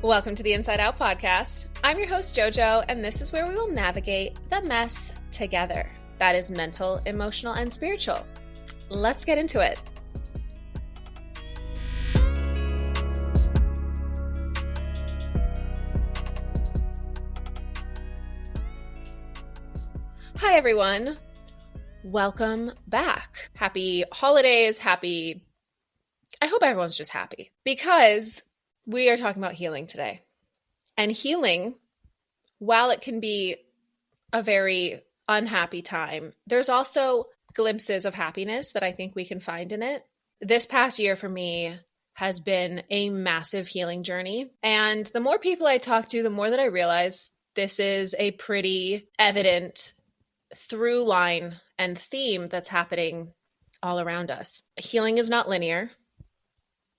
Welcome to the Inside Out podcast. I'm your host, Jojo, and this is where we will navigate the mess together. That is mental, emotional, and spiritual. Let's get into it. Hi, everyone. Welcome back. Happy holidays. I hope everyone's just happy because we are talking about healing today. And healing, while it can be a very unhappy time, there's also glimpses of happiness that I think we can find in it. This past year for me has been a massive healing journey. And the more people I talk to, the more that I realize this is a pretty evident through line and theme that's happening all around us. Healing is not linear.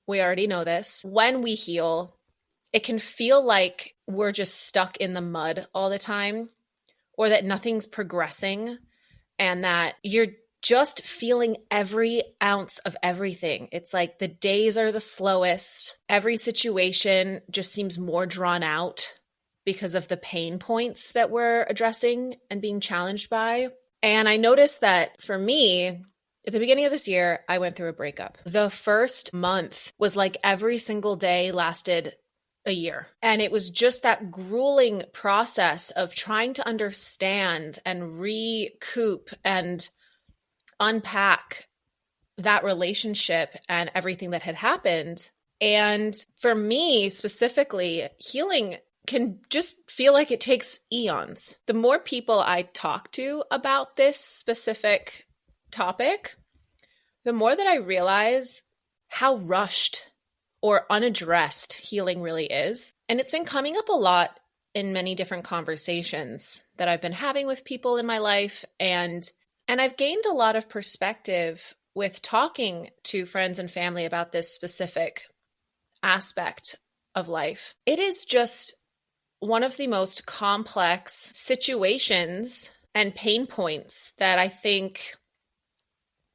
We already know this. When we heal, it can feel like we're just stuck in the mud all the time, or that nothing's progressing and that you're just feeling every ounce of everything. It's like the days are the slowest. Every situation just seems more drawn out because of the pain points that we're addressing and being challenged by. And I noticed that for me, at the beginning of this year, I went through a breakup. The first month was like every single day lasted a year. And it was just that grueling process of trying to understand and recoup and unpack that relationship and everything that had happened. And for me specifically, healing can just feel like it takes eons. The more people I talk to about this specific topic, the more that I realize how rushed or unaddressed healing really is. And it's been coming up a lot in many different conversations that I've been having with people in my life. And I've gained a lot of perspective with talking to friends and family about this specific aspect of life. It is just one of the most complex situations and pain points that I think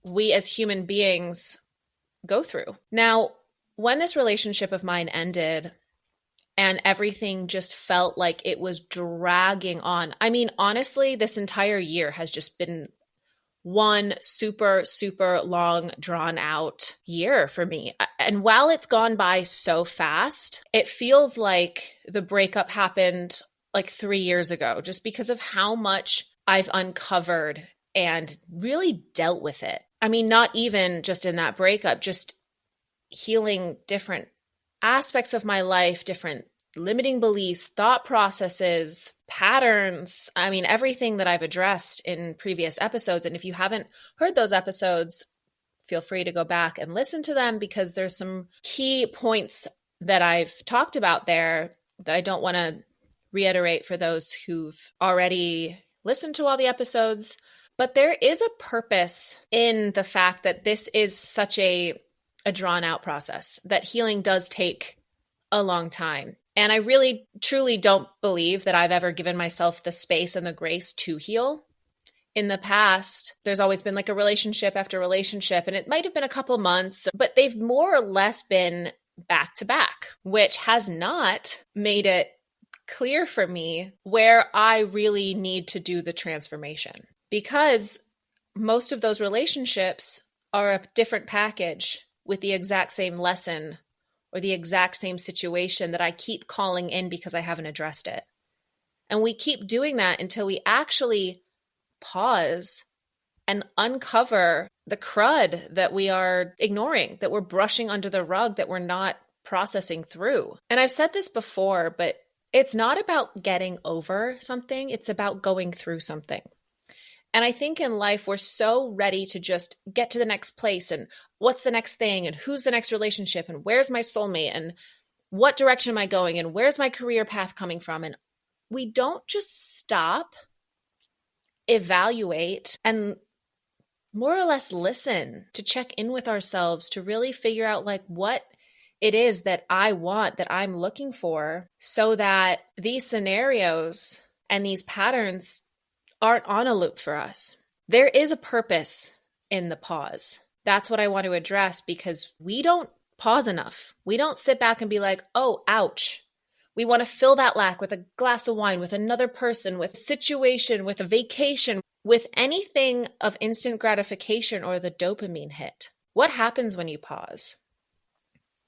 we as human beings go through. Now, when this relationship of mine ended and everything just felt like it was dragging on, I mean, honestly, this entire year has just been one super, super long, drawn out year for me. And while it's gone by so fast, it feels like the breakup happened like 3 years ago, just because of how much I've uncovered and really dealt with it. I mean, not even just in that breakup, just healing different aspects of my life, different limiting beliefs, thought processes, patterns. I mean, everything that I've addressed in previous episodes. And if you haven't heard those episodes, feel free to go back and listen to them because there's some key points that I've talked about there that I don't want to reiterate for those who've already listened to all the episodes. But there is a purpose in the fact that this is such a drawn out process, that healing does take a long time. And I really, truly don't believe that I've ever given myself the space and the grace to heal. In the past, there's always been like a relationship after relationship, and it might have been a couple months, but they've more or less been back to back, which has not made it clear for me where I really need to do the transformation. Because most of those relationships are a different package with the exact same lesson or the exact same situation that I keep calling in because I haven't addressed it. And we keep doing that until we actually pause and uncover the crud that we are ignoring, that we're brushing under the rug, that we're not processing through. And I've said this before, but it's not about getting over something. It's about going through something. And I think in life, we're so ready to just get to the next place and what's the next thing and who's the next relationship and where's my soulmate and what direction am I going and where's my career path coming from? And we don't just stop, evaluate, and more or less listen to check in with ourselves to really figure out like what it is that I want, that I'm looking for, so that these scenarios and these patterns aren't on a loop for us. There is a purpose in the pause. That's what I want to address because we don't pause enough. We don't sit back and be like, oh, ouch. We want to fill that lack with a glass of wine, with another person, with a situation, with a vacation, with anything of instant gratification or the dopamine hit. What happens when you pause?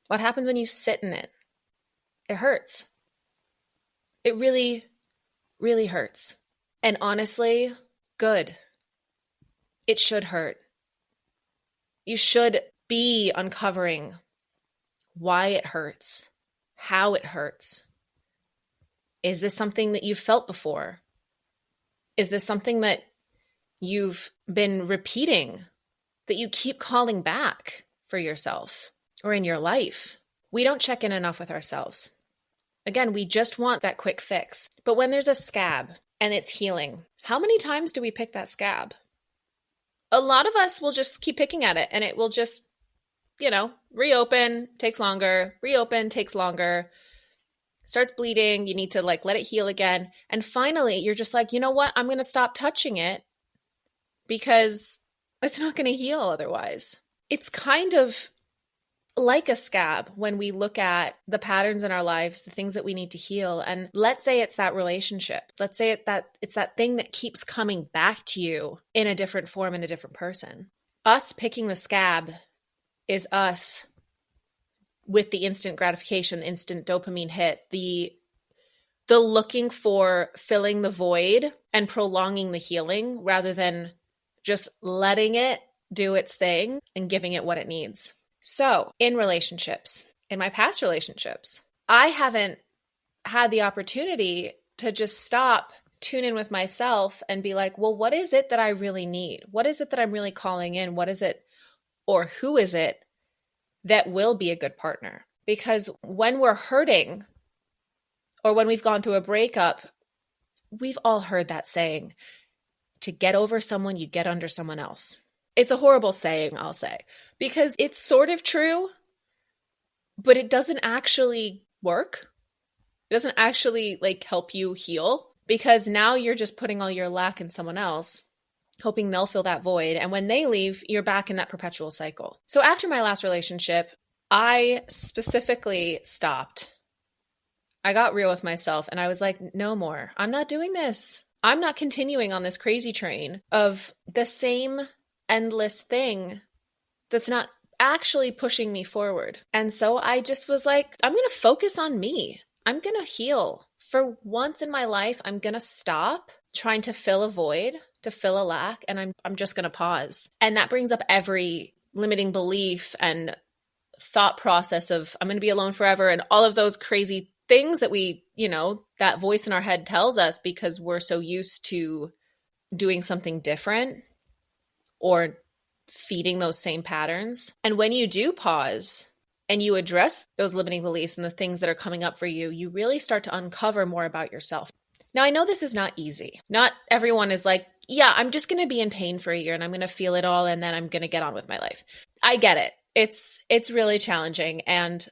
What happens when you sit in it? It hurts. It really, really hurts. And honestly, good. It should hurt. You should be uncovering why it hurts, how it hurts. Is this something that you've felt before? Is this something that you've been repeating, that you keep calling back for yourself or in your life? We don't check in enough with ourselves. Again, we just want that quick fix. But when there's a scab and it's healing, how many times do we pick that scab? A lot of us will just keep picking at it and it will just, reopen, takes longer, reopen, takes longer, starts bleeding. You need to let it heal again. And finally, you're just like, you know what? I'm going to stop touching it because it's not going to heal otherwise. It's kind of like a scab when we look at the patterns in our lives, the things that we need to heal. And let's say it's that relationship. Let's say it's that thing that keeps coming back to you in a different form, in a different person. Us picking the scab is us with the instant gratification, the instant dopamine hit, the looking for filling the void and prolonging the healing rather than just letting it do its thing and giving it what it needs. So in relationships, in my past relationships, I haven't had the opportunity to just stop, tune in with myself and be like, well, what is it that I really need? What is it that I'm really calling in? What is it, or who is it that will be a good partner? Because when we're hurting or when we've gone through a breakup, we've all heard that saying, to get over someone, you get under someone else. It's a horrible saying, I'll say, because it's sort of true, but it doesn't actually work. It doesn't actually help you heal because now you're just putting all your lack in someone else, hoping they'll fill that void. And when they leave, you're back in that perpetual cycle. So after my last relationship, I specifically stopped. I got real with myself and I was like, no more. I'm not doing this. I'm not continuing on this crazy train of the same endless thing that's not actually pushing me forward. And so I just was like, I'm going to focus on me. I'm going to heal. For once in my life, I'm going to stop trying to fill a void, to fill a lack, and I'm just going to pause. And that brings up every limiting belief and thought process of I'm going to be alone forever and all of those crazy things that we, that voice in our head tells us because we're so used to doing something different or feeding those same patterns. And when you do pause and you address those limiting beliefs and the things that are coming up for you, you really start to uncover more about yourself. Now, I know this is not easy. Not everyone is like, yeah, I'm just going to be in pain for a year and I'm going to feel it all and then I'm going to get on with my life. I get it. It's really challenging. And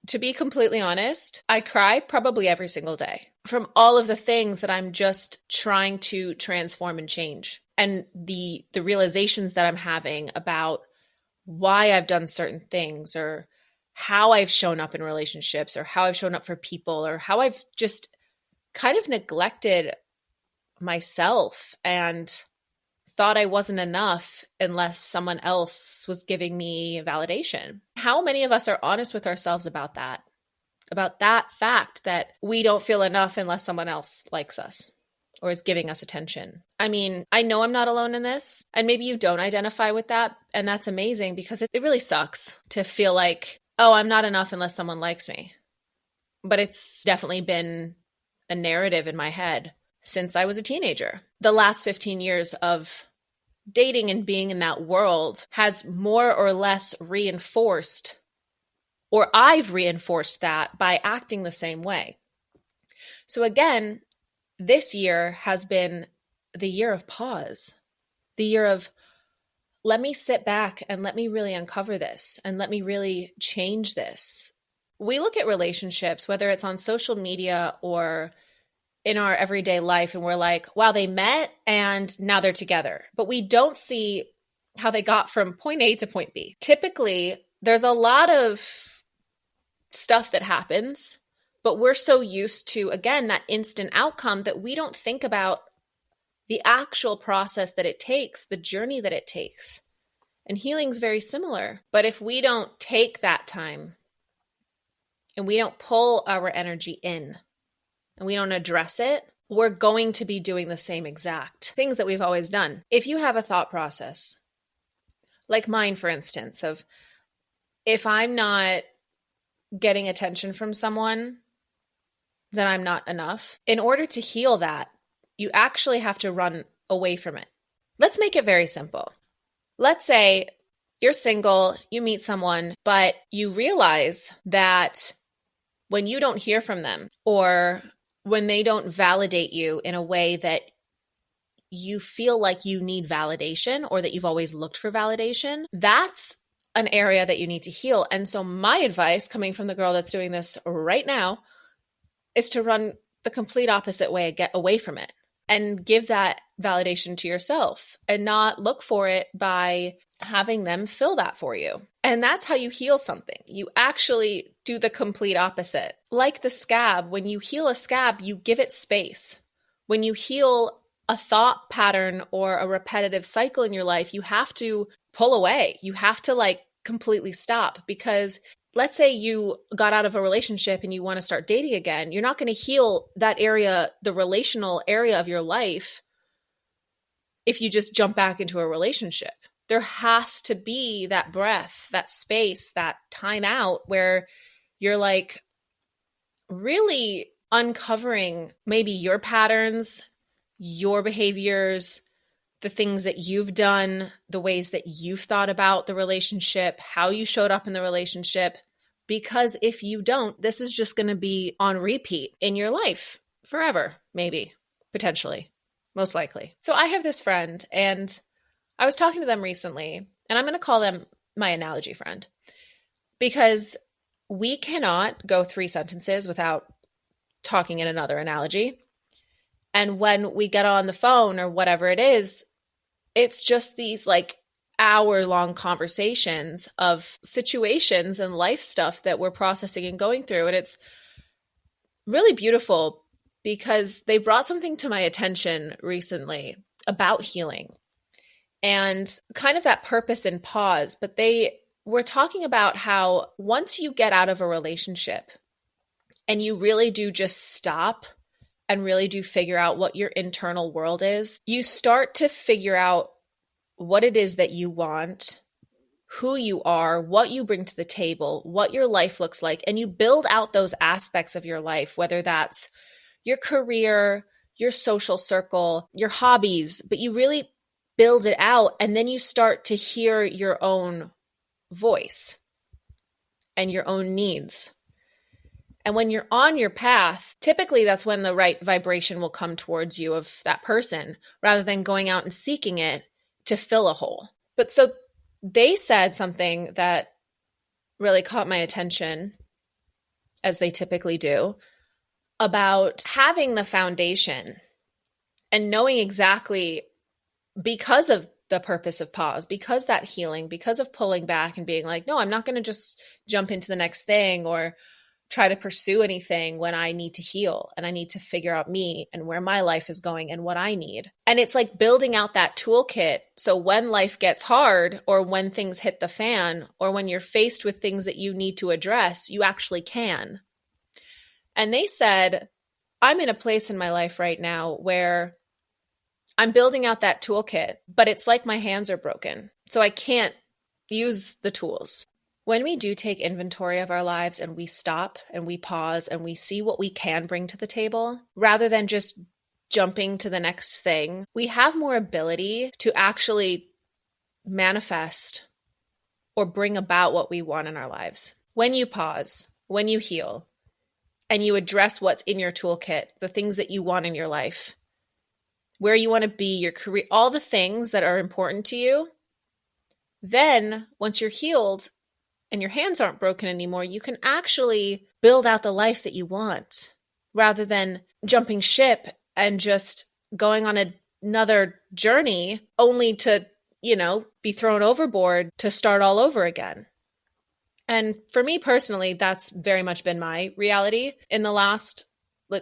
to be completely honest, I cry probably every single day from all of the things that I'm just trying to transform and change. And the realizations that I'm having about why I've done certain things or how I've shown up in relationships or how I've shown up for people or how I've just kind of neglected myself and thought I wasn't enough unless someone else was giving me validation. How many of us are honest with ourselves about that fact that we don't feel enough unless someone else likes us or is giving us attention? I mean, I know I'm not alone in this, and maybe you don't identify with that, and that's amazing because it really sucks to feel like, oh, I'm not enough unless someone likes me. But it's definitely been a narrative in my head since I was a teenager. The last 15 years of dating and being in that world has more or less reinforced, or I've reinforced that by acting the same way. So again, this year has been the year of pause, the year of let me sit back and let me really uncover this and let me really change this. We look at relationships, whether it's on social media or in our everyday life, and we're like, wow, they met and now they're together. But we don't see how they got from point A to point B. Typically, there's a lot of stuff that happens But we're so used to, again, that instant outcome that we don't think about the actual process that it takes, the journey that it takes. And healing's very similar. But if we don't take that time and we don't pull our energy in and we don't address it, we're going to be doing the same exact things that we've always done. If you have a thought process, like mine, for instance, of if I'm not getting attention from someone, then I'm not enough. In order to heal that, you actually have to run away from it. Let's make it very simple. Let's say you're single, you meet someone, but you realize that when you don't hear from them or when they don't validate you in a way that you feel like you need validation or that you've always looked for validation, that's an area that you need to heal. And so my advice, coming from the girl that's doing this right now, is to run the complete opposite way, get away from it and give that validation to yourself and not look for it by having them fill that for you. And that's how you heal something. You actually do the complete opposite. Like the scab, when you heal a scab, you give it space. When you heal a thought pattern or a repetitive cycle in your life, you have to pull away. You have to completely stop, because let's say you got out of a relationship and you want to start dating again. You're not going to heal that area, the relational area of your life, if you just jump back into a relationship. There has to be that breath, that space, that time out where you're really uncovering maybe your patterns, your behaviors, the things that you've done, the ways that you've thought about the relationship, how you showed up in the relationship. Because if you don't, this is just going to be on repeat in your life forever, maybe, potentially, most likely. So I have this friend, and I was talking to them recently, and I'm going to call them my analogy friend, because we cannot go 3 sentences without talking in another analogy. And when we get on the phone or whatever it is, it's just these hour-long conversations of situations and life stuff that we're processing and going through. And it's really beautiful because they brought something to my attention recently about healing and kind of that purpose and pause. But they were talking about how once you get out of a relationship and you really do just stop and really do figure out what your internal world is, you start to figure out what it is that you want, who you are, what you bring to the table, what your life looks like, and you build out those aspects of your life, whether that's your career, your social circle, your hobbies, but you really build it out, and then you start to hear your own voice and your own needs. And when you're on your path, typically that's when the right vibration will come towards you of that person, rather than going out and seeking it to fill a hole. But so they said something that really caught my attention, as they typically do, about having the foundation and knowing exactly, because of the purpose of pause, because that healing, because of pulling back and being no, I'm not going to just jump into the next thing or try to pursue anything when I need to heal and I need to figure out me and where my life is going and what I need. And it's building out that toolkit. So when life gets hard, or when things hit the fan, or when you're faced with things that you need to address, you actually can. And they said, I'm in a place in my life right now where I'm building out that toolkit, but it's like my hands are broken. So I can't use the tools. When we do take inventory of our lives and we stop and we pause and we see what we can bring to the table, rather than just jumping to the next thing, we have more ability to actually manifest or bring about what we want in our lives. When you pause, when you heal, and you address what's in your toolkit, the things that you want in your life, where you want to be, your career, all the things that are important to you, then once you're healed, and your hands aren't broken anymore, you can actually build out the life that you want, rather than jumping ship and just going on another journey only to, be thrown overboard to start all over again. And for me personally, that's very much been my reality in the last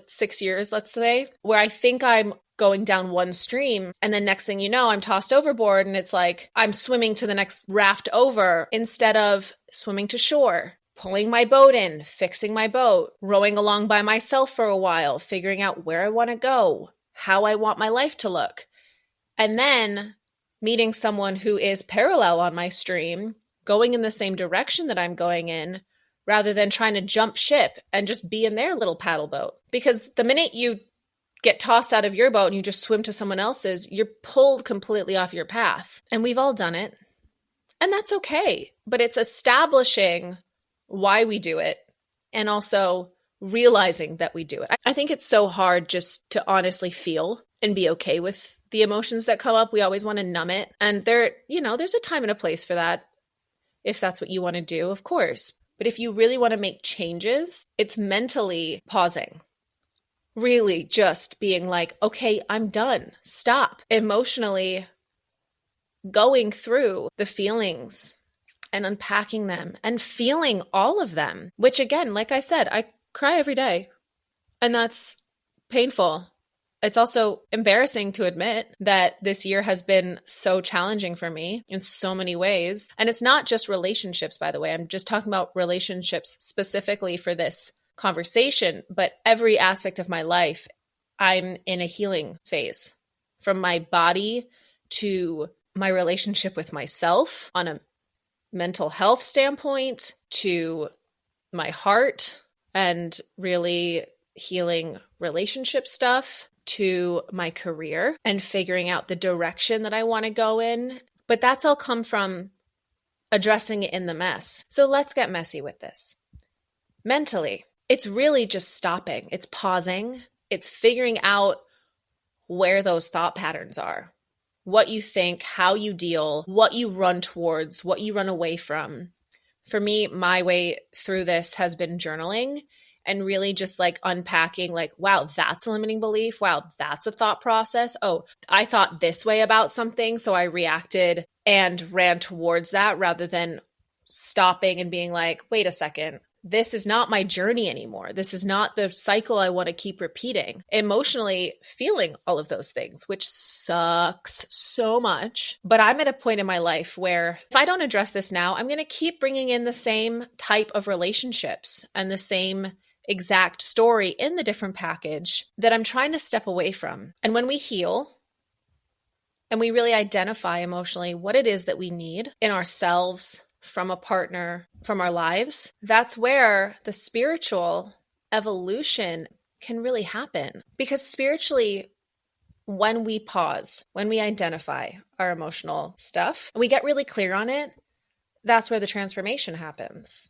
6 years, let's say, where I think I'm going down one stream and then next thing you know, I'm tossed overboard and it's like I'm swimming to the next raft over instead of swimming to shore, pulling my boat in, fixing my boat, rowing along by myself for a while, figuring out where I want to go, how I want my life to look. And then meeting someone who is parallel on my stream, going in the same direction that I'm going in, rather than trying to jump ship and just be in their little paddle boat. Because the minute you get tossed out of your boat and you just swim to someone else's, you're pulled completely off your path. And we've all done it. And that's okay. But it's establishing why we do it and also realizing that we do it. I think it's so hard just to honestly feel and be okay with the emotions that come up. We always want to numb it. And there's a time and a place for that. If that's what you want to do, of course. But if you really want to make changes, it's mentally pausing. Really just being like, okay, I'm done. Stop. Emotionally going through the feelings and unpacking them and feeling all of them, which again, like I said, I cry every day. And that's painful. It's also embarrassing to admit that this year has been so challenging for me in so many ways. And it's not just relationships, by the way. I'm just talking about relationships specifically for this conversation, but every aspect of my life, I'm in a healing phase, from my body to my relationship with myself on a mental health standpoint, to my heart and really healing relationship stuff, to my career and figuring out the direction that I want to go in. But that's all come from addressing it in the mess. So let's get messy with this. Mentally, it's really just stopping. It's pausing. It's figuring out where those thought patterns are, what you think, how you deal, what you run towards, what you run away from. For me, my way through this has been journaling and really just like unpacking like, wow, that's a limiting belief. Wow, that's a thought process. Oh, I thought this way about something, so I reacted and ran towards that rather than stopping and being like, wait a second, this is not my journey anymore. This is not the cycle I want to keep repeating. Emotionally feeling all of those things, which sucks so much. But I'm at a point in my life where if I don't address this now, I'm going to keep bringing in the same type of relationships and the same exact story in the different package that I'm trying to step away from. And when we heal and we really identify emotionally what it is that we need in ourselves, from a partner, from our lives, that's where the spiritual evolution can really happen. Because spiritually, when we pause, when we identify our emotional stuff, and we get really clear on it, that's where the transformation happens.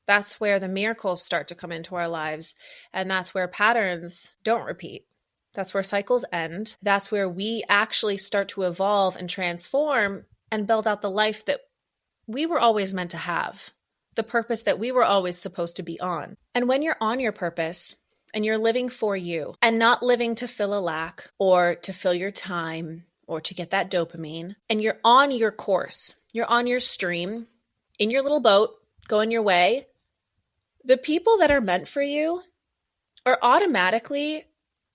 That's where the miracles start to come into our lives. And that's where patterns don't repeat. That's where cycles end. That's where we actually start to evolve and transform and build out the life that we were always meant to have, the purpose that we were always supposed to be on. And when you're on your purpose and you're living for you and not living to fill a lack or to fill your time or to get that dopamine, and you're on your course, you're on your stream, in your little boat, going your way, the people that are meant for you are automatically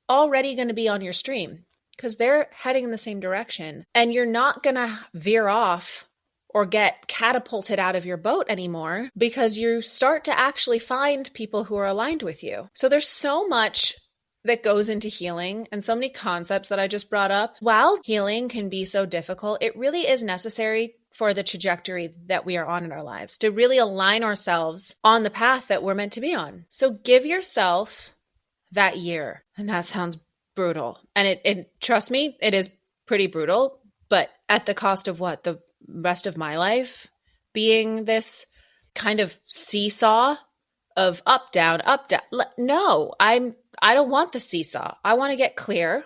already going to be on your stream because they're heading in the same direction. And you're not going to veer off or get catapulted out of your boat anymore because you start to actually find people who are aligned with you. So there's so much that goes into healing and so many concepts that I just brought up. While healing can be so difficult, it really is necessary for the trajectory that we are on in our lives to really align ourselves on the path that we're meant to be on. So give yourself that year. And that sounds brutal. And it trust me, it is pretty brutal, but at the cost of what? The rest of my life being this kind of seesaw of up, down, up, down. No, I don't want the seesaw. I want to get clear.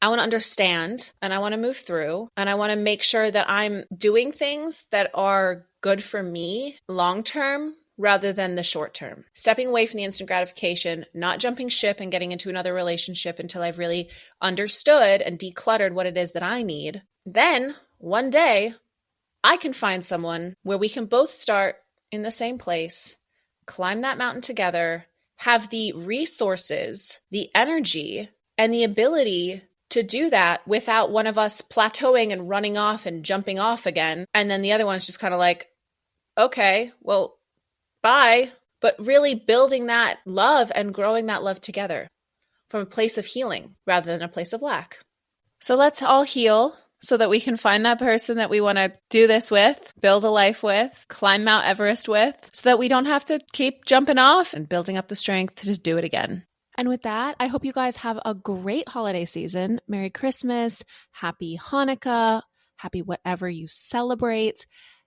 I want to understand and I want to move through and I want to make sure that I'm doing things that are good for me long-term rather than the short-term. Stepping away from the instant gratification, not jumping ship and getting into another relationship until I've really understood and decluttered what it is that I need. Then one day I can find someone where we can both start in the same place, climb that mountain together, have the resources, the energy, and the ability to do that without one of us plateauing and running off and jumping off again. And then the other one's just kind of like, okay, well, bye. But really building that love and growing that love together from a place of healing rather than a place of lack. So let's all heal so that we can find that person that we want to do this with, build a life with, climb Mount Everest with, so that we don't have to keep jumping off and building up the strength to do it again. And with that, I hope you guys have a great holiday season. Merry Christmas, Happy Hanukkah, happy whatever you celebrate.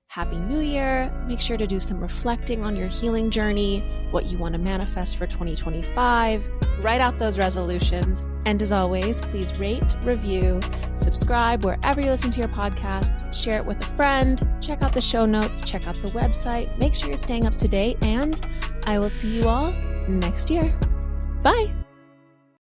Happy New Year. Make sure to do some reflecting on your healing journey, what you want to manifest for 2025. Write out those resolutions. And as always, please rate, review, subscribe wherever you listen to your podcasts, share it with a friend, check out the show notes, check out the website, make sure you're staying up to date, and I will see you all next year. Bye.